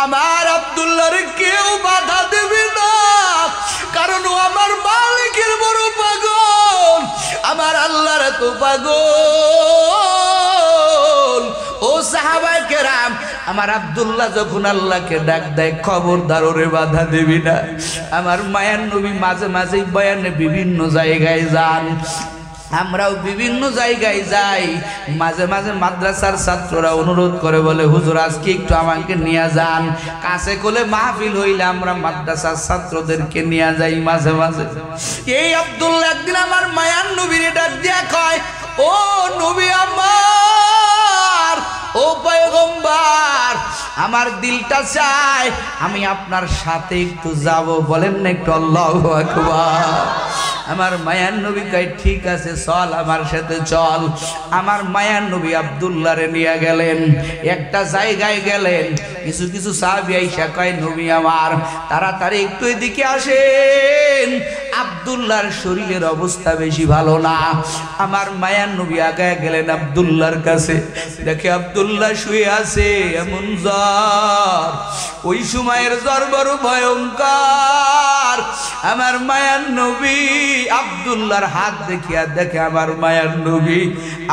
আমার আব্দুল্লাহর কেউ বাধা দেবে না, কারণ ও আমার মালিকের বড় পাগল, আমার আল্লাহর এত পাগল। ও সাহাবায়ে কেরাম, আমার আব্দুল্লাহ যখন আল্লাহকে ডাক দেয়, খবরদার ওরে বাধা দিবি না। আমার মায়ার নবী মাঝে মাঝে বয়ানে বিভিন্ন জায়গায় যান, আমরাও বিভিন্ন জায়গায় যাই। মাঝে মাঝে মাদ্রাসার ছাত্ররা অনুরোধ করে, বলে হুজুর আজকে একটু আমাকে নিয়ে যান। কাছে কোলে মাহফিল হইলে আমরা মাদ্রাসার ছাত্রদেরকে নিয়ে যাই মাঝে মাঝে। এই আব্দুল্লাহ একদিন আমার মায়ার নবীর ডাক দিয়া কয়, ও নবী আমার, ও পয়গম্বর, আমার দিলটা চায় আমি আপনার সাথে একটু যাব, বলেন না একটু আল্লাহু আকবার। আমার মায়ার নবী কয় ঠিক আছে চল, আমার সাথে চল। আমার মায়ার নবী আব্দুল্লাহরে নিয়ে গেলেন, একটা জায়গায় গেলেন। কিছু কিছু সাহাবী আইসা কয়, নবী আমার তাড়াতাড়ি একটু এদিকে আসেন, আব্দুল্লাহর শরীরের অবস্থা বেশি ভালো না। আমার মায়ার নবী আগায় গেলেন আব্দুল্লাহর কাছে, দেখে আব্দুল্লাহ শুয়ে আছে, এমন জ্বর, ওই সময়ের জ্বর বড় ভয়ঙ্কর। আমার মায়ার নবী আব্দুল্লাহর হাত দেখিয়া দেখে, আমার মায়ার নবী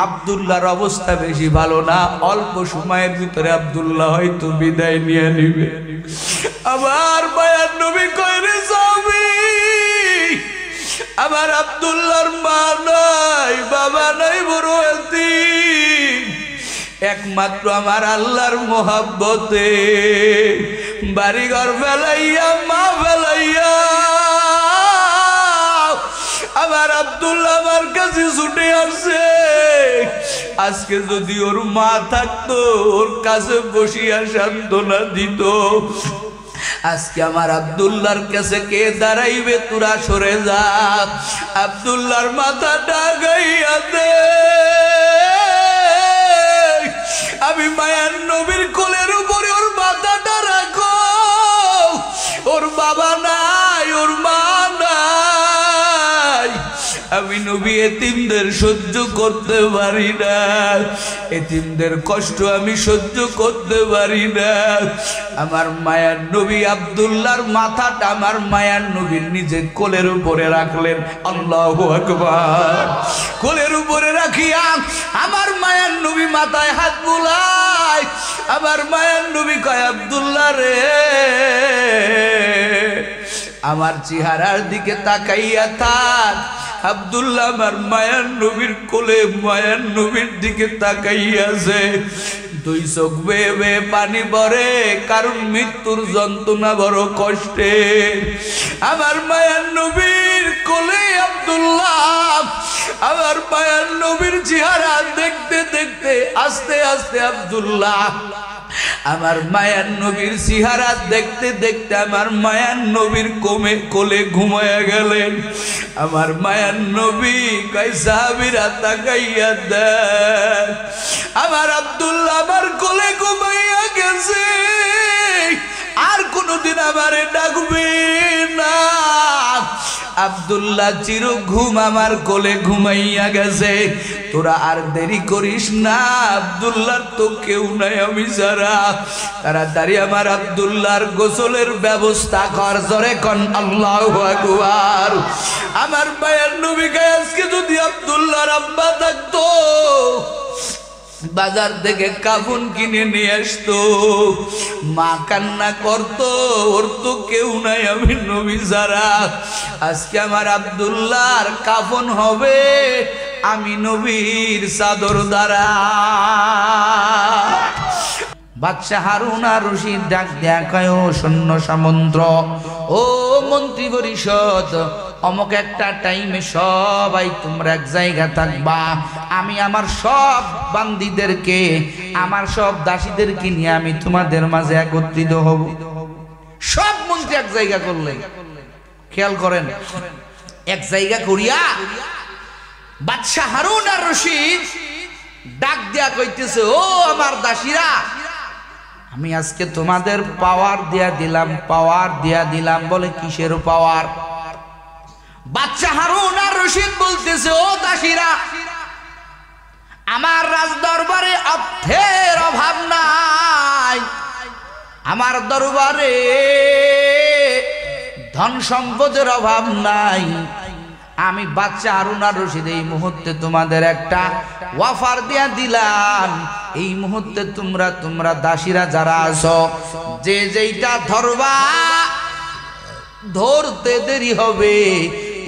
আব্দুল্লাহর অবস্থা বেশি ভালো না, অল্প সময়ের ভিতরে আব্দুল্লাহ হয়তো বিদায় নিয়ে নিবে। আমার মায়ার নবী কয়, রে স্বামী, আমার আব্দুল্লাহর মা নাই, বাবা নাই, বড় এতিম, একমাত্র আমার আল্লাহর মোহাব্বতে বাড়িঘর ফেলাইয়া, মা ফেলাইয়া আমার আব্দুল্লাহ আমার কাছে ছুটে আসছে। আজকে যদি ওর মা থাকতো, ওর কাছে বসিয়া সান্ত্বনা দিত। আজকে আমার আব্দুল্লাহর কাছে কে দাঁড়াইবে, তোরা সরে যা, আব্দুল্লাহর মাথা ডাগাইয়া দে। আমি মায়ার নবীর কোলের উপরে ওর মাথাটা রাখো, ওর বাবা নাই, ওর মা নাই। আমি নবী এতিমদের সহ্য করতে পারি না, এতিমদের কষ্ট আমি সহ্য করতে পারি না। আমার মায়ার নবী আব্দুল্লাহর মাথাটা আমার মায়ার নবীর নিজের কোলের উপরে রাখলেন। আল্লাহু আকবার। কোলের উপরে রাখিয়া আমার মায়ার নবী মাথায় হাত বুলায়। আমার মায়ার নবী কয়, আব্দুল্লাহ রে, আমার চেহারার দিকে তাকাইয়া থাক। আব্দুল্লাহ আমার মায়ার নবীর কোলে মায়ার নবীর দিকে তাকাইয়াছে, দুই চোখ বেয়ে বেয়ে পানি পড়ে, কারণ মৃত্যুর যন্ত্রণা বড় কষ্টে। আমার মায়ার নবীর কোলে আব্দুল্লাহ, আমার মায়ার নবীর চেহারা দেখতে দেখতে আস্তে আস্তে আব্দুল্লাহ আমার মায়ার নবীর চেহারা দেখতে দেখতে আমার মায়ার নবীর কোলে ঘুমায়া গেলেন। আমার মায়ার নবী কয়, সাহাবীরা তাকাইয়া দেখ, আমার আব্দুল্লাহ আমার কোলে ঘুমাইয়া গেছে, আর কোনদিন আমারে ডাকবে না। আব্দুল্লাহ চির ঘুম আমার কোলে ঘুমাইয়া গেছে, তোরা আর দেরি করিস না, আব্দুল্লাহর তো কেউ নাই আমি ছাড়া। তাড়াতাড়ি আমার আব্দুল্লাহর গোসলের ব্যবস্থা কর, জোরে কোন আল্লাহু আকবার। আমার মায়ের নবী কয়, আজকে যদি আব্দুল্লাহর আব্বা থাকতো, বাজার থেকে কাফন কিনে নিয়ে আসতো, মা কান্না করতো, ওর তো কেউ নাই আমি নবী ছাড়া। আজকে আমার আব্দুল্লাহর কাফন হবে আমি নবীর চাদর দ্বারা। বাদশাহ হারুন আর রশিদ ডাক দেয়া কয়, ও সৈন্য সামন্ত, ও মন্ত্রী পরিষদ, অমুক একটা টাইমে সবাই তোমরা এক জায়গা থাকবা, আমি আমার সব বান্দীদেরকে, আমার সব দাসীদেরকে নিয়ে আমি তোমাদের মাঝে একত্রিত হব। সব মন্ত্রী এক জায়গা করলেন, খেয়াল করেন, এক জায়গা করিয়া বাদশাহ হারুন আর রশিদ ডাক দেয়া কইতেছে, ও আমার দাসীরা, আমি আজকে তোমাদের পাওয়ার দিয়া দিলাম, পাওয়ার দিয়া দিলাম। বলে কিসের পাওয়ার? বাদশাহ হারুন আর রশিদ বলতেছে, ও দাসীরা, আমার রাজ দরবারে অর্থের অভাব নাই, আমার দরবারে ধন সম্পদের অভাব নাই। আমি বাচ্চা হারুন আর রশিদ এই মুহূর্তে তোমাদের একটা ওয়াফার দিয়া দিলাম। এই মুহূর্তে তোমরা দাসীরা যারা আছো, যে যেইটা ধরবা, ধরতে দেরি হবে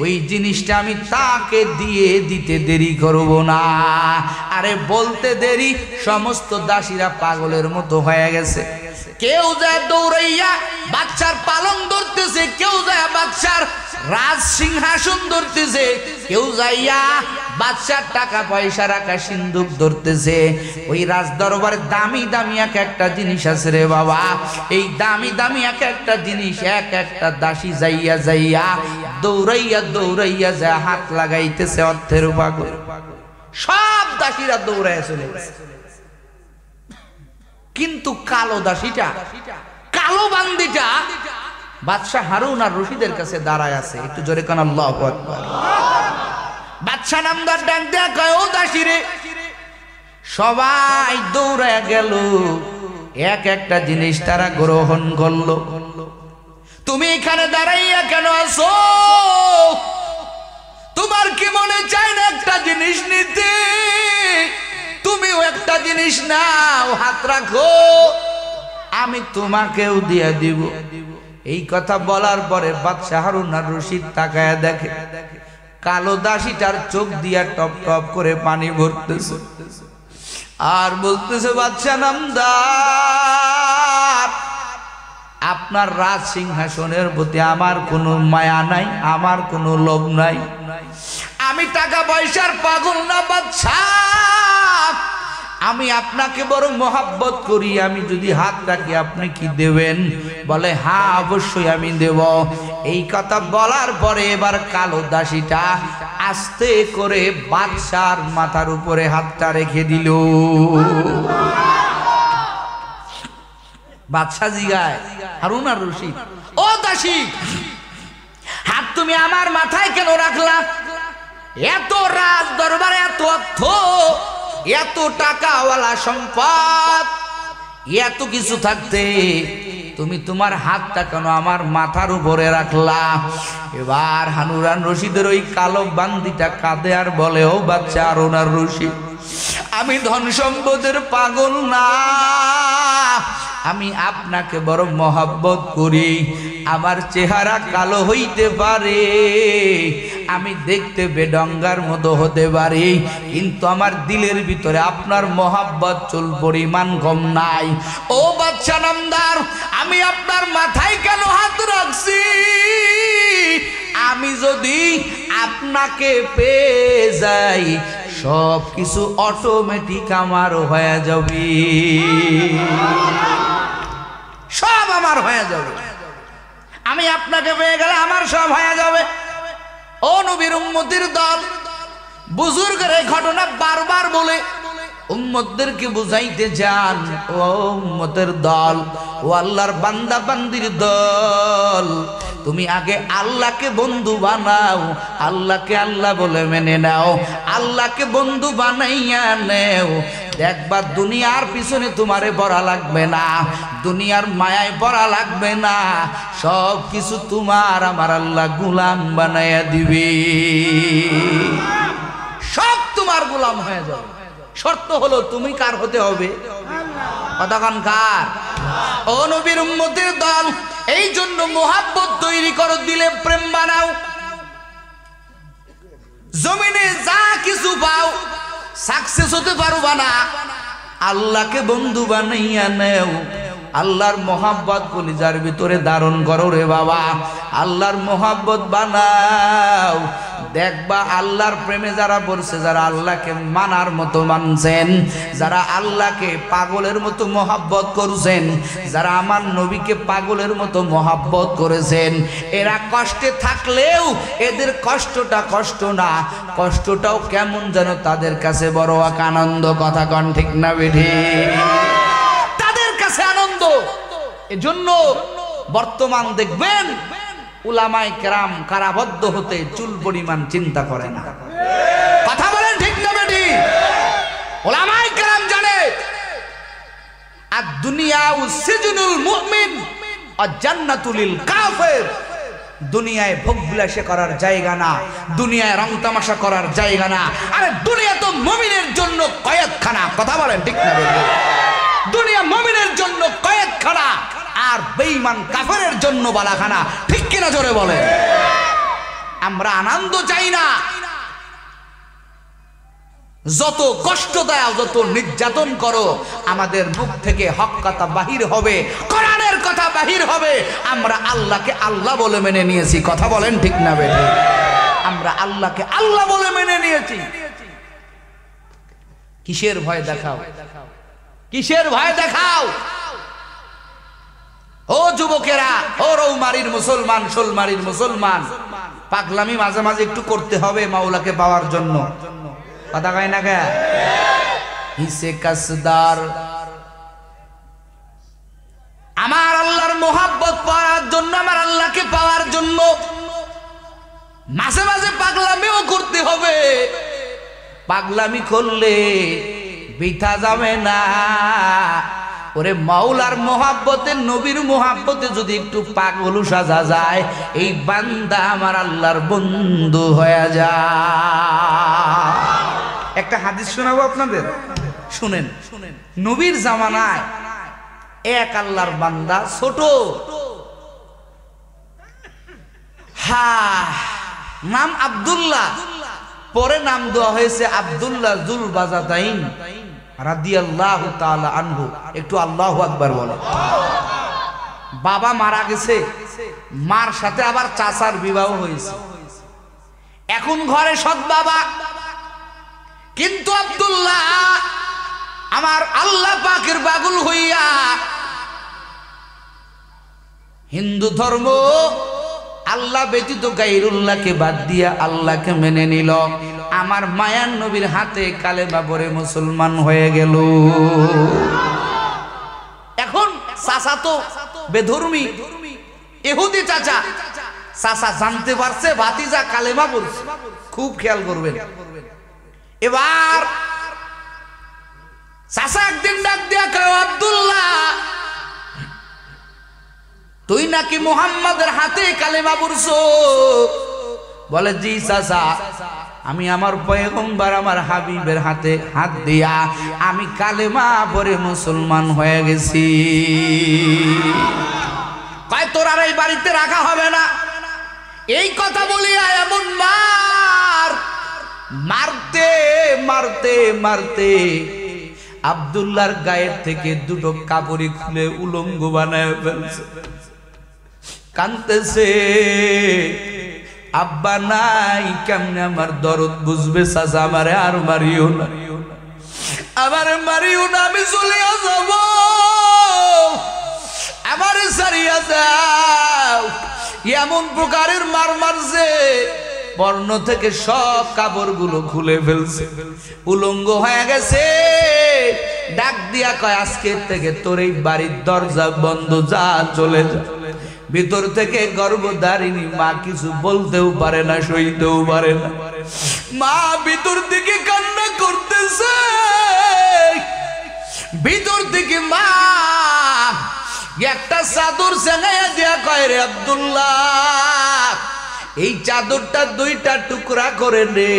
ওই জিনিসটা আমি তাকে দিয়ে দিতে দেরি করব না। আরে বলতে দেরি, সমস্ত দাসীরা পাগলের মতো হয়ে গেছে। কেউ যায় দৌড়াইয়া বাচ্চার পালং ধরতেছে, কেউ যায় বাচ্চার রাজ সিংহাসন ধরতেছে, কেউ যাইয়া বাচ্চার টাকা পয়সা রাখা সিন্ধুক ধরতেছে। ওই রাজ দরবারে দামি দামি এক একটা জিনিস আছে রে বাবা। এই দামি দামি এক একটা জিনিস এক একটা দাসী যাইয়া যাইয়া দৌড়াইয়া দৌড়াইয়া যায় হাত লাগাইতেছে অর্থের পাগল। সব দাসীরা দৌড়াইয়া চলে গেছে, কিন্তু কালো দাসীটা, কালো বান্দিটা বাদশাহ হারুন আর রশিদের কাছে দাঁড়ায় আছে। একটু জোরে কান আল্লাহু আকবার। বাদশাহ নামদার ডাক দেয়া কয়, ও দাসী রে। সবাই দৌড়ায় গেল, এক একটা জিনিস তারা গ্রহণ করলো। তুমি এখানে দাঁড়াইয়া কেন আছো? তোমার কি মনে চায় না একটা জিনিস নিতে? তুমিও একটা জিনিস নাও, হাত রাখো, আমি তোমাকেও দিয়ে দিব। এই কথা বলার পরে বাদশাহ হারুন আর রশিদ তাকায়া দেখে কালো দাসীটার চোখ দিয়া টপ টপ করে পানি ভরতেছে, আর বলতেছে, বাদশাহ নামদার, আপনার রাজ সিংহাসনের প্রতি আমার কোনো মায়া নাই, আমার কোনো লোভ নাই। আমি টাকা পয়সার পাগল না বাদশাহ, আমি আপনাকে বড় মহাব্বত করি। আমি যদি হাত রাখি আপনি কি দেবেন? বলে, হ্যাঁ অবশ্যই আমি দেব। এই কথা বলার পরে এবার কালো দাসীটা আস্তে করে বাদশার মাথার উপরে হাতটা রেখে দিল। বাদশা জিগায় হারুন আর রশিদ, ও দাসী, হাত তুমি আমার মাথায় কেন রাখলা? এত রাজ দরবারে এত অর্থ, এত টাকাওয়ালা সম্পদ, এত কিছু থাকতে তুমি তোমার হাতটা কেন আমার মাথার উপরে রাখলা? এবার হারুন আর রশিদের ওই কালো বান্দিটা কাঁদে আর বলে, ও বাচ্চা হারুন আর রশিদ, আমি ধন সম্পদের পাগল না, আমি আপনাকে বড় মহব্বত করি। আমার চেহারা কালো হইতে পারে, আমি দেখতে বেডঙ্গার মতো হতে পারি, কিন্তু আমার দিলের ভিতরে আপনার মহব্বত চুল পরিমাণ কম নাই। ও বাদশা নামদার, আমি আপনার মাথায় কেন হাত রাখছি? আমি যদি আপনাকে পেয়ে যাই সব কিছু অটোমেটিক আমার হয়ে যাবে, সব আমার হয়ে যাবে। আমি আপনাকে পেয়ে গেলে আমার সব হয়ে যাবে। ও নবীর উম্মতের দল, বুজুর্গের এই ঘটনা বারবার বলে উম্মতদেরকে বুঝাইতে যান, ও উম্মতের দল, ও আল্লাহর বান্দা বান্দির দল, তুমি আগে আল্লাহকে বন্ধু বানাও, আল্লাহকে আল্লাহ বলে মেনে নাও, আল্লাহকে বন্ধু বানাইয়া নেও। দেখবা দুনিয়ার পিছনে তোমারে পড়া লাগবে না, দুনিয়ার মায়ায় পড়া লাগবে না, সব কিছু তোমার আমার আল্লাহ গোলাম বানাইয়া দিবে, সব তোমার গোলাম হয়ে যাবে। শর্ত হলো তুমি কার হতে হবে? কতক্ষণ কার? ও নবীর উম্মতের দল, এই জন্য মোহাব্বত তৈরি করো, দিলে প্রেম বানাও। জমিনে যা কিছু পাও সাকসেস হতে পারবা না, আল্লাহকে বন্ধু বানাইয়া নেও, আল্লাহর মোহাব্বত কলিজার ভিতরে ধারণ করো রে বাবা, আল্লাহর মোহাব্বত বানাও। দেখবা আল্লাহর প্রেমে যারা পড়ছে, যারা আল্লাহকে মানার মতো মানছেন, যারা আল্লাহকে পাগলের মতো মোহাব্বত করছেন, যারা আমার নবীকে পাগলের মতো মোহাব্বত করেছেন, এরা কষ্টে থাকলেও এদের কষ্টটা কষ্ট না, কষ্টটাও কেমন যেন তাদের কাছে বড় এক আনন্দ। কথা কন ঠিক না বেঠি? তাদের কাছে আনন্দ। এজন্য বর্তমান দেখবেন উলামায়ে কেরাম কারাবদ্ধ হতে চুল পরিমাণ চিন্তা করে না। কথা বলেন ঠিক না বেটি? উলামায়ে কেরাম জানে আর দুনিয়া সিজনুল মুমিন আর জান্নাতুল লিল কাফির। দুনিয়ায় ভোগ বিলাসে করার জায়গা না, দুনিয়ায় রং তামাশা করার জায়গা না। আরে দুনিয়া তো মুমিনের জন্য কয়েদখানা। কথা বলেন ঠিক না? দুনিয়া মুমিনের জন্য কয়েদখানা, আর বেঈমান কাফেরের জন্য বালাখানা। ঠিক কিনা জোরে বলে? আমরা আনন্দ চাই না, যত কষ্ট দাও, যত নির্যাতন করো, আমাদের মুখ থেকে হক কথা বাহির হবে, কোরআনের কথা বাহির হবে। আমরা আল্লাহকে আল্লাহ বলে মেনে নিয়েছি। কথা বলেন ঠিক না বেঠিক? আমরা আল্লাহকে আল্লাহ বলে মেনে নিয়েছি। কিসের ভয় দেখাও? কিসের ভয় দেখাও? ও যুবকেরা, ও রৌমারির মুসলমান, শোলমারির মুসলমান, পাগলামি মাঝে মাঝে একটু করতে হবে মাওলাকে পাওয়ার জন্য। কথা কয় না কে? হিসে কাসদার আমার আল্লাহর মোহাব্বত পাওয়ার জন্য, আমার আল্লাহকে পাওয়ার জন্য মাঝে মাঝে পাগলামিও করতে হবে। পাগলামি করলে বৃথা যাবে না। ওরে মাওলার মোহাব্বতে, নবীর মোহাব্বতে যদি একটু পাগল সাজা যায়, এই বান্দা আমার আল্লাহর বন্ধু হয়ে যায়। একটা হাদিস শোনাবো আপনাদের, শুনেন। নবীর জামানায় এক আল্লাহর বান্দা, ছোট, নাম আব্দুল্লাহ, পরে নাম দেওয়া হয়েছে আব্দুল্লাহ জুল বাজাতাইন রাদিয়াল্লাহু তাআলা আনহু। একটু আল্লাহু আকবার বলে। বাবা মারা গেছে, মার সাথে আবার চাচার বিবাহ হয়েছে। এখন ঘরে সৎ বাবা, কিন্তু আব্দুল্লাহ আমার আল্লাহ পাকের পাগল হইয়া হিন্দু ধর্ম, আল্লাহ ব্যতীত গায়রুল্লাহকে বাদ দিয়া আল্লাহকে মেনে নিল। আমার মায়ার নবীর হাতে কালেমা পড়ে মুসলমান হয়ে গেল। এখন চাচা তো বেধর্মী, ইহুদি চাচা। চাচা জানতে পারছে ভাতিজা কালেমা পড়ছে, খুব খেয়াল করবেন। এবার চাচা একদিন ডাক দিয়া কয়, আব্দুল্লাহ তুই নাকি মুহাম্মাদের হাতে কালেমা পড়ছো? বলে, জি চাচা, আমি আমার পয়গম্বর, আমার হাবিবের হাতে হাত দিয়া আমি কালেমা পড়ে মুসলমান হয়ে গেছি। কয়, তোর আর এই বাড়িতে রাখা হবে না। এই কথা বলিয়া এমন মারতে মারতে মারতে আব্দুল্লাহর গায়ের থেকে দুটো কাপড়ি খুলে উলঙ্গ বানায় ফেলছে। কাঁদতেছে, আব্বা নাই, কেমনে আমার দরদ বুঝবে? চাচা আমারে আর মারিও না, আমারে মারিও না, আমি চলিয়া যাব, আমারে ছাড়িয়া যাও। এমন প্রকারের মার মারছে, বর্ণ থেকে সব কাপড়গুলো খুলে ফেলছে, উলঙ্গ হয়ে গেছে। ডাক দিয়া কয়, আজকে থেকে তোর এই বাড়ির দরজা বন্ধ, যা চলে যা। ভিতর থেকে গর্ভধারিণী মা কিছু বলতেও পারে না, সইতেও পারে না। মা ভিতর থেকে কান্না করতেছে, ভিতর থেকে মা একটা চাদর সেনাইয়া দিয়া কয়, রে আব্দুল্লাহ, এই চাদরটা দুইটা টুকরা করে নে,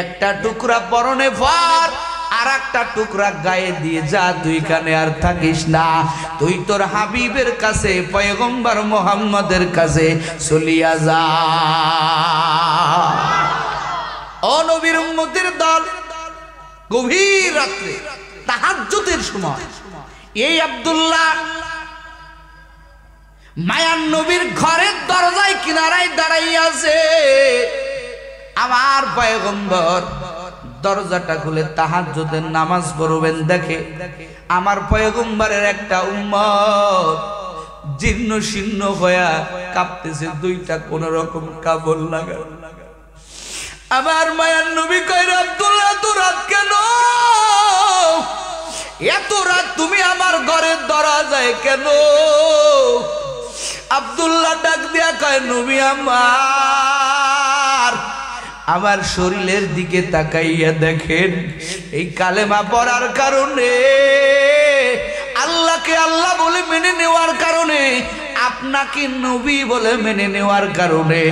একটা টুকরা পরনে পর, আর একটা টুকরা গায়ে দিয়ে যা, তুই কানে আর থাকিস না, তুই তোর হাবিবের কাছে, পয়গম্বর মুহাম্মাদের কাছে চলিয়া যা। ও নবীর উম্মতের দল, গভীর রাত্রে তাহাজ্জুদের সময় এই আব্দুল্লাহ মায়ার নবীর ঘরের দরজায় কিনারায় দাঁড়াইয়া আছে। আমার পয়গম্বর দরজাটা খুলে তাহাজ্জুদের নামাজ পড়বেন, দেখে আমার পয়গম্বরের একটা উম্মত জীর্ণ শীর্ণ হয়ে কাঁপতেছে, দুইটা কোন রকম কাপড় লাগা। আমার মায়ার নবী কয়, আব্দুল্লাহ এত রাত কেন? এত রাত তুমি আমার ঘরের দরজায় কেন? আব্দুল্লাহ ডাক দিয়া কয়, নবী আমার শরীরের দিকে তাকাইয়া দেখেন, এই কালেমা পড়ার কারণে আল্লাহকে আল্লাহ বলে মেনে নেওয়ার কারণে, আপনাকে নবী বলে মেনে নেওয়ার কারণে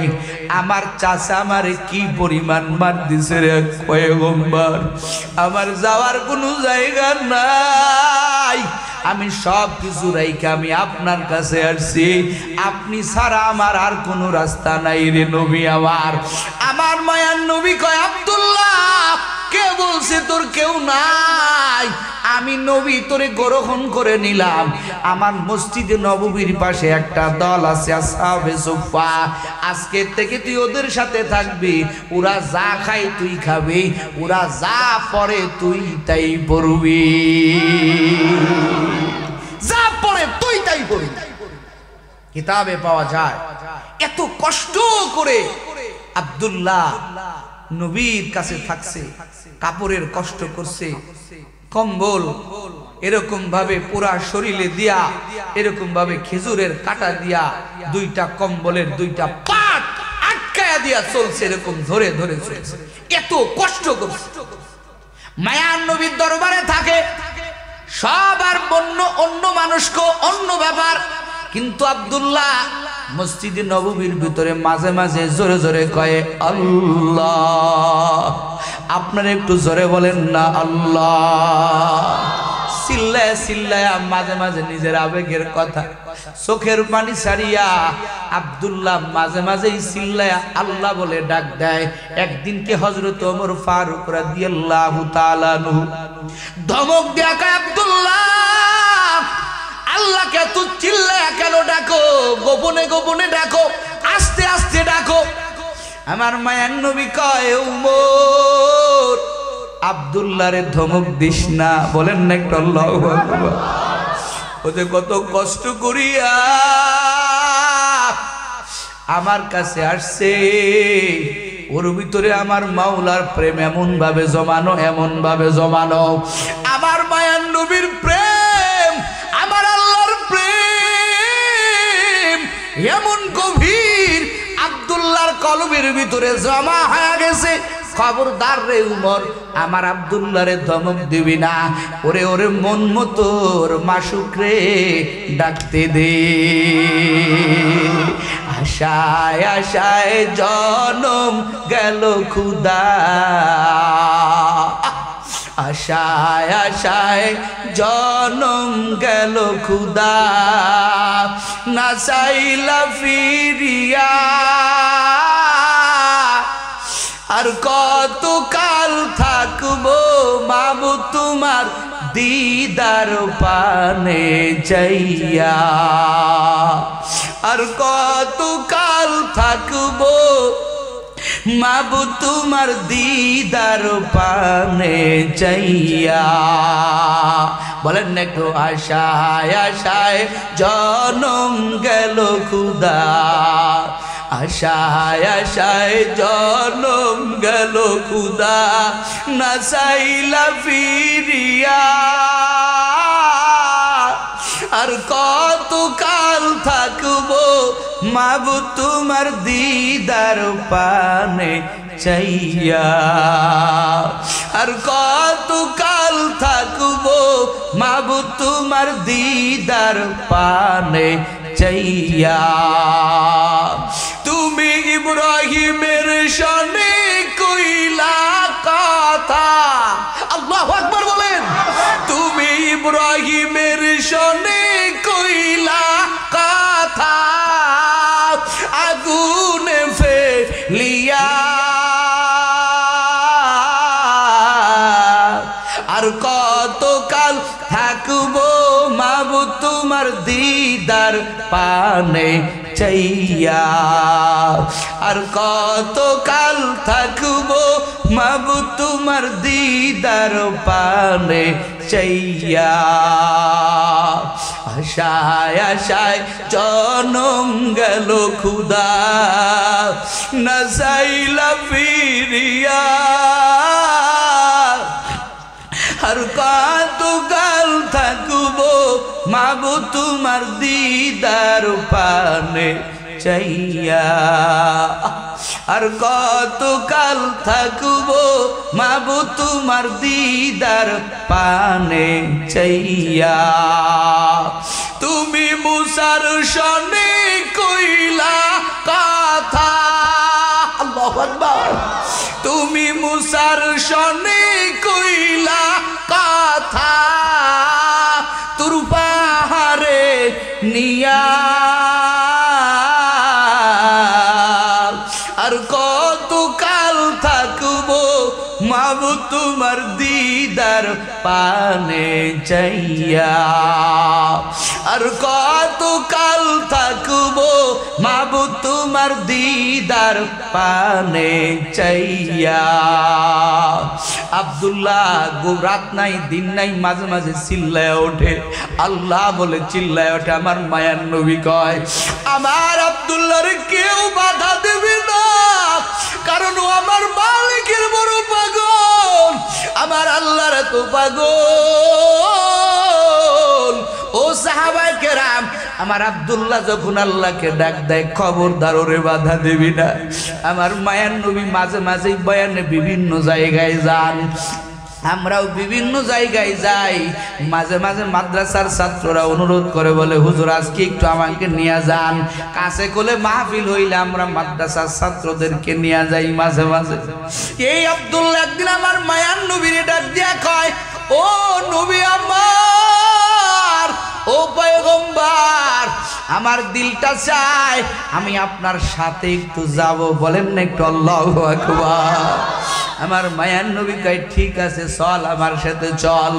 আমার চাচা আমারে কি পরিমাণ মার দিছে রে পয়গম্বর। আমার যাওয়ার কোনো জায়গা নাই, আমি সব কিছু রাইখা আমি আপনার কাছে আসছি, আপনি ছাড়া আমার আর কোনো রাস্তা নাই রে নবী আমার। আমার মায়ার নবী কয়, আব্দুল্লাহ কে বলছে তোর কেউ নাই? আমি নবী তোরে গ্রহণ করে নিলাম। আমার মসজিদে নববীর পাশে একটা দল আছে আসহাবে সুফা, আজকে থেকে তুই ওদের সাথে থাকবি। ওরা যা খায় তুই খাবি, ওরা যা পড়ে তুই তাই পড়বি, যা পড়ে তুই তাই পড়বি। কিতাবে পাওয়া যায় এত কষ্ট করে আব্দুল্লাহ নবীর কাছে থাকছে, কাপড়ের কষ্ট করছে, কম্বল এরকম ভাবে পুরা শরীরে দিয়া, এরকম ভাবে খেজুরের কাটা দিয়া দুইটা কম্বলের দুইটা পাট আটকায়া দিয়া চলছে, এরকম ধরে ধরে চলছে, এত কষ্ট করছে। মায়ার নবীর দরবারে থাকে সবার অন্য মানুষকে অন্য ব্যাপার, কিন্তু আব্দুল্লাহ মসজিদে নববীর ভিতরে মাঝে মাঝে জোরে জোরে কয়ে আল্লাহ। আপনারা একটু জোরে বলেন না আল্লাহ। চিল্লায় চিল্লায় মাঝে মাঝে নিজের আবেগের কথা, চোখের পানি ছাড়িয়া আব্দুল্লাহ মাঝে মাঝেই চিল্লায় আল্লাহ বলে ডাক দেয়। একদিনকে হযরত ওমর ফারুক রাদিয়াল্লাহু তাআলা আনহু ধমক দেয়া কয়, আব্দুল্লাহ আল্লাহকে এত চিল্লায় কেন ডাকো? গোপনে গোপনে ডাকো, আস্তে আস্তে ডাকো। আমার মায়ার নবী কয়, ওমর আব্দুল্লাহরে ধমক দিস না। বলেন না একটু আল্লাহু আকবার। ওতে কত কষ্ট করিয়া আমার কাছে আসছে, ওর ভিতরে আমার মাওলার প্রেম এমন ভাবে জমানো, এমন ভাবে জমানো। আমার মায়ার নবীর প্রেম, আমার আল্লাহর প্রেম এমন গভীর আব্দুল্লাহর কলবের ভিতরে জমা হয়ে গেছে। খবরদার রে উমর, আমার আব্দুল্লাহরে ধমক দিবি না, ওরে ওরে মন মতোর মাসুক রে ডাকতে দে। আশায় আশায় জনম গেল খুদা, আশায় আশায় জনম গেল খুদা, না চাইলা ফিরিয়া আর কত কাল থাকবো মাবু তোমার দিদার পানে চাইয়া, আর কত কাল থাকবো মাবু তোমার দিদার পানে চাইয়া। বলেন না একটু, আশায় আশায় জনম গেল খুদা, আশায় আশায় জনম গেল খুদা, না চাইলা ফিরিয়া আর কত কাল থাকবো মাবু তোমার দিদার পানে চাইয়া, আর কত কাল থাকবো মাবু তোমার দিদার পানে চাইয়া। তুমি ইব্রাহিমের শানে কইলা কথা, আল্লাহু আকবার বলেন। তুমি ইব্রাহিমের শানে কইলা কথা, আগুনে ফেলিয়া আর কত কাল থাকবো মাবু তোমার দিদার পানে চাইয়া, আর কত কাল থাকবো মাবু তোমার দিদার পানে চাইয়া। আশায় আশায় জনম গেল খুদা, না চাইলা ফিরিয়া আর কত কাল থাকবো মাবু তোমার দিদার পানে চাইয়া। আর কতকাল থাকবো মাবুদ তোমার দিদার পানে চাইয়া। তুমি মুসার সনে কইলা কথা, আল্লাহু আকবার। তুমি মুসার সনে কইলা কথা, তুর পাহাড়ে নিয়া। আর কতকাল থাকবো মাবুদ তোমার দিদার পানে চাইয়া। আর কতকাল থাকবো মাবুদ তোমার দিদার পানে চাইয়া। আব্দুল্লাহ রাত নাই দিন নাই মাঝে মাঝে চিল্লায় ওঠে, আল্লাহ বলে চিল্লায় ওঠে। আমার মায়ার নবী কয় আমার আব্দুল্লাহর কেউ বাধা দেবে না, কারণ ও আমার মালিকের বড় পাগল, আমার আল্লাহর এত পাগল। ও সাহাবায়ে কেরাম, আমার আব্দুল্লাহ যখন আল্লাহকে ডাক দেয় খবরদার ওরে বাধা দিবি না। আমার মায়ার নবী মাঝে মাঝেই বয়ানে বিভিন্ন জায়গায় যান, আমরাও বিভিন্ন জায়গায় যাই। মাঝে মাঝে মাদ্রাসার ছাত্ররা অনুরোধ করে বলে হুজুর আজকে একটু আমাকে নিয়ে যান। কাছে কোলে মাহফিল হইলে আমরা মাদ্রাসার ছাত্রদেরকে নিয়ে যাই মাঝে মাঝে। এই আব্দুল্লাহ একদিন আমার মায়ার নবীর ডাক দিয়া কয় ও নবী আমার, ও পয়গম্বর, আমার দিলটা চায় আমি আপনার সাথে একটু যাব, বলেন না একটু আল্লাহু আকবার। আমার মায়ার নবী কয় ঠিক আছে চল আমার সাথে চল।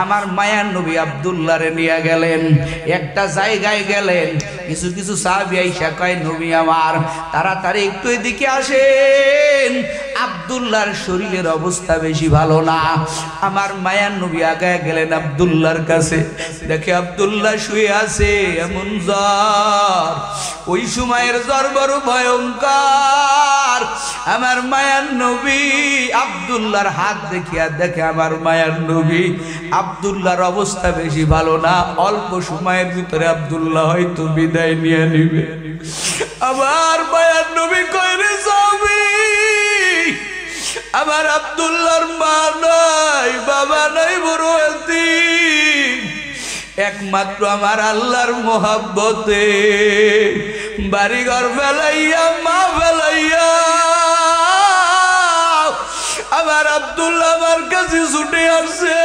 আমার মায়ার নবী আব্দুল্লাহরে নিয়ে গেলেন, একটা জায়গায় গেলেন। কিছু কিছু সাহাবী আইসা কয় নবী আমার তাড়াতাড়ি একটু এদিকে আসেন, আব্দুল্লাহর শরীরের অবস্থা বেশি ভালো না। আমার মায়ার নবী আগায় গেলেন আব্দুল্লাহর কাছে, দেখে আব্দুল্লাহ শুয়ে আছে, এমন জ্বর, ওই সময়ের জ্বর বড় ভয়ঙ্কর। আমার মায়ার নবী আব্দুল্লাহর হাত দেখিয়া দেখে আমার মায়ার নবী আব্দুল্লাহর অবস্থা বেশি ভালো না, অল্প সময়ের ভিতরে আব্দুল্লাহ হয়তো বিদায় নিয়ে নিবে। আমার মায়ার নবী কয় রে স্বামী, আমার আব্দুল্লাহর মা নাই, বাবা নাই, বড় এতিম, একমাত্র আমার আল্লাহর মোহাব্বতে বাড়িঘর ফেলাইয়া মা ফেলাইয়া আমার আব্দুল্লাহ আমার কাছে ছুটে আসছে।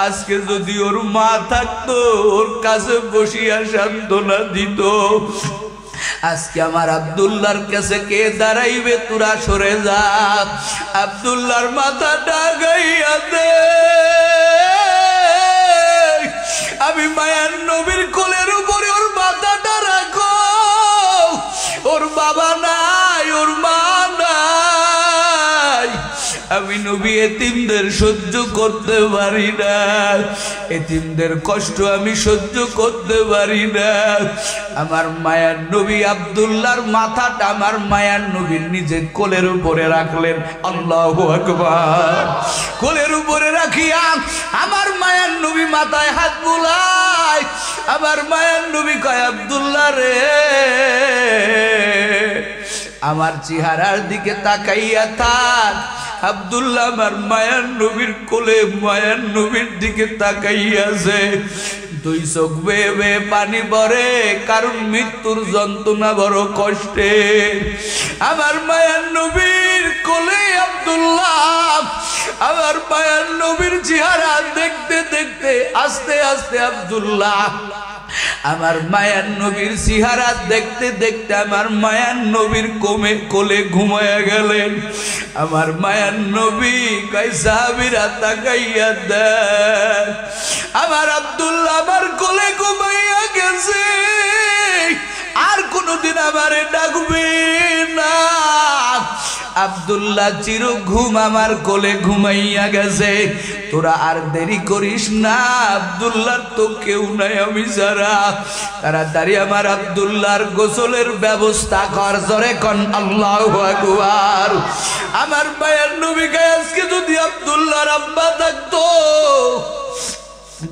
আজকে যদি ওর মা থাকতো ওর কাছে বসিয়া সান্ত্বনা দিত। আজকে আমার আব্দুল্লাহর কাছে কে দাঁড়াইবে, তোরা সরে যা, আব্দুল্লাহর মাথা ডাগাইয়া দে। আমি মায়ার নবীর কোলের উপরে ওর মাথাটা রাখো, ওর বাবা নাই, ওর মা নাই। আমি নবী এতিমদের সহ্য করতে পারি না, এতিমদের কষ্ট আমি সহ্য করতে পারি না। আমার মায়ার নবী আব্দুল্লাহর মাথাটা আমার মায়ার নবীর নিজের কোলের উপরে রাখলেন। আল্লাহু আকবার। কোলের উপরে রাখিয়া আমার মায়ার নবী মাথায় হাত বুলায়। আমার মায়ার নবী কয় আব্দুল্লাহ রে, আমার চেহারার দিকে তাকাইয়া থাক। আব্দুল্লাহ আমার মায়ার নবীর কোলে মায়ার নবীর দিকে তাকাইয়াছে, দুই চোখ বেয়ে বেয়ে পানি পড়ে, কারণ মৃত্যুর যন্ত্রণা বড় কষ্টে। আমার মায়ার নবীর কোলে আব্দুল্লাহ, আমার মায়ার নবীর চেহারা দেখতে দেখতে আস্তে আস্তে আব্দুল্লাহ আমার মায়ার নবীর চেহারা দেখতে দেখতে আমার মায়ার নবীর কোলে ঘুমায়া গেলেন। আমার মায়ার নবী কয় সাহাবীরা তাকাইয়া দেখ, আমার আব্দুল্লাহ আমার কোলে ঘুমাইয়া গেছে, আর কোনদিন আমারে ডাকবে না। আব্দুল্লাহ চির ঘুম আমার কোলে ঘুমাইয়া গেছে, তোরা আর দেরি করিস না, আব্দুল্লাহর তো কেউ নাই আমি ছাড়া। তাড়াতাড়ি আমার আব্দুল্লাহর গোসলের ব্যবস্থা কর, জোরে কোন আল্লাহু আকবার। আমার মায়ের নবী কয় আজকে যদি আব্দুল্লাহর আব্বা থাকতো,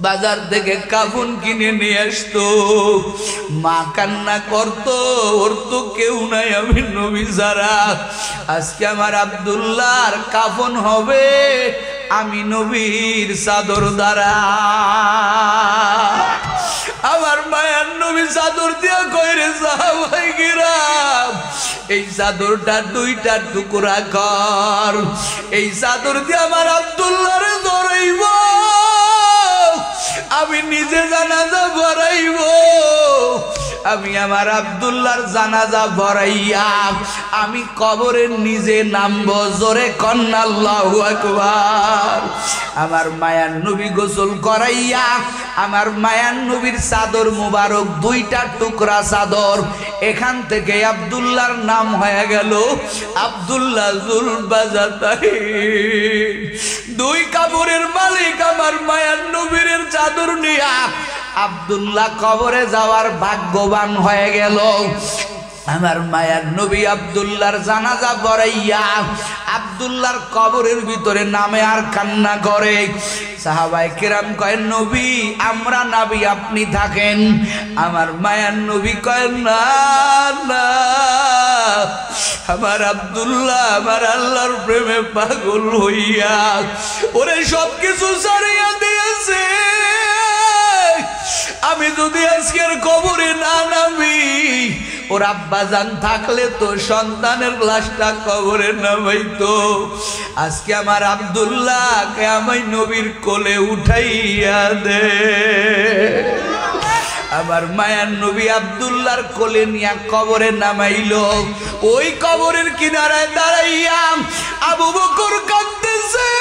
বাজার থেকে কাফন কিনে নিয়ে আসতো। মা কান্না করতো, ওর তো কেউ নাই আমি নবী ছাড়া। আজকে আমার আব্দুল্লাহর কাফন হবে আমি নবীর চাদর দ্বারা। আমার মায়ার নবী চাদর দিয়া কইরে সাহাবায়ে কিরাম, এই চাদরটা দুইটা টুকরা কর, এই চাদর দিয়ে আমার আব্দুল্লাহরে ধরাইব, আমি নিজে জানাজা ভরাইব। আমি আমার আব্দুল্লাহর জানাজা ভরাইয়া আমি কবরে নিজে নামবো। জোরে কন্না আল্লাহু আকবার। আমার মায়ার নবী গোসল করাইয়া আমার মায়ার নবীর চাদর মুবারক দুইটা টুকরা চাদর, এখান থেকে আব্দুল্লাহর নাম হয়ে গেল আব্দুল্লাহ জুল বাজাতাইন। দুই কাপড়ের মালিক আমার মায়ার নবীর চাদর নিয়া আব্দুল্লাহ কবরে যাওয়ার ভাগ্যবান হয়ে গেল। আমার মায়ার নবী আব্দুল্লাহর জানাজা পড়াইয়া আব্দুল্লাহর কবরের ভিতরে নামে আর কান্না করে। সাহাবায়ে কেরাম কয় নবী আমরা নবী আপনি থাকেন। আমার মায়ার নবী কয় না না, আমার আব্দুল্লাহ আমার আল্লাহর প্রেমে পাগল হইয়া ওরে সবকিছু ছাড়িয়া দিয়েছে। আমি যদি আজকের কবরে না নামি, ওর আব্বাজান থাকলে তো সন্তানের লাশটা কবরে নামাইতো। আজকে আমার আব্দুল্লাহকে আমি নবীর কোলে উঠাইয়া দে। আমার মায়ার নবী আব্দুল্লাহর কোলে নিয়া কবরে নামাইলো। ওই কবরের কিনারায় দাঁড়াইয়া আবু বকর কাঁদতেছে,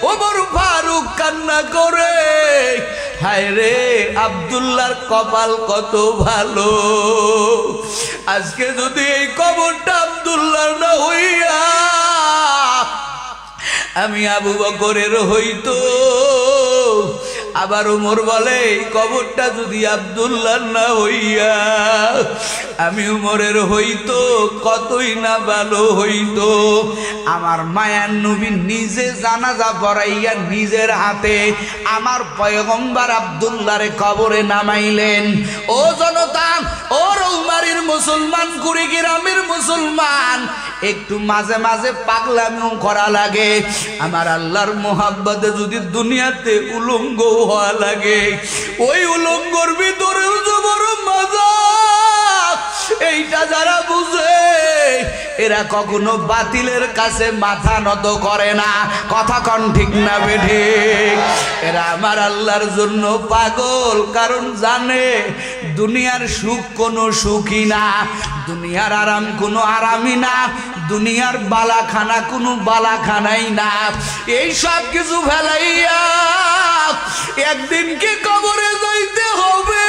ওমর ফারুক কান্না করে। হায় রে আব্দুল্লাহর কপাল কত ভালো, আজকে যদি এই কবরটা আব্দুল্লাহর না হইয়া আমি আবু বকরের হইতো। আবার ওমর বলে কবরটা যদি আব্দুল্লাহ না হইয়া আমি উমরের হইতো কতই না ভালো হইতো। আমার মায়ার নবী নিজে জানাজা পড়াইয়া নিজের হাতে আমার পয়গম্বর আব্দুল্লাহরে কবরে নামাইলেন। ও জনতা, ও রৌমারীর মুসলমান, কুড়িগ্রামের মুসলমান, একটু মাঝে মাঝে পাগলামিও করা লাগে। আমার আল্লাহর মোহাব্বতে যদি দুনিয়াতে উলঙ্গ হওয়া লাগে, ওই উলঙ্গর ভিতরেও যে বড় মজা, এইটা যারা বুঝে এরা কখনো বাতিলের কাছে মাথা নত করে না। কথা কন ঠিক না বেঠে? এরা আমার আল্লাহর জন্য পাগল, কারণ জানে দুনিয়ার সুখ কোনো সুখই না, দুনিয়ার আরাম কোনো আরামই না, দুনিয়ার বালাখানা কোনো বালাখানাই না। এই সব কিছু ফেলাইয়া একদিনকে কবরে যাইতে হবে,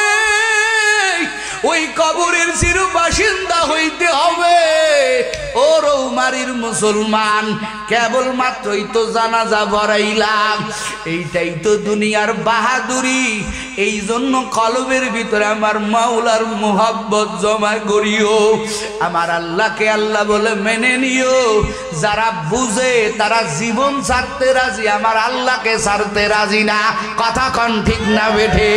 ওই কবরের চির বাসিন্দা হইতে হবে। ও রৌমারীর মুসলমান, কেবল মাত্রই তো জানাজা ভরাইলাম, এইটাই তো দুনিয়ার বাহাদুরি। এই জন্য কলবের ভিতরে আমার মাওলার মোহাব্বত জমা করিও, আমার আল্লাহকে আল্লাহ বলে মেনে নিও। যারা বুঝে তারা জীবন ছাড়তে রাজি, আমার আল্লাহকে ছাড়তে রাজি না। কথা কন ঠিক না বেঠে?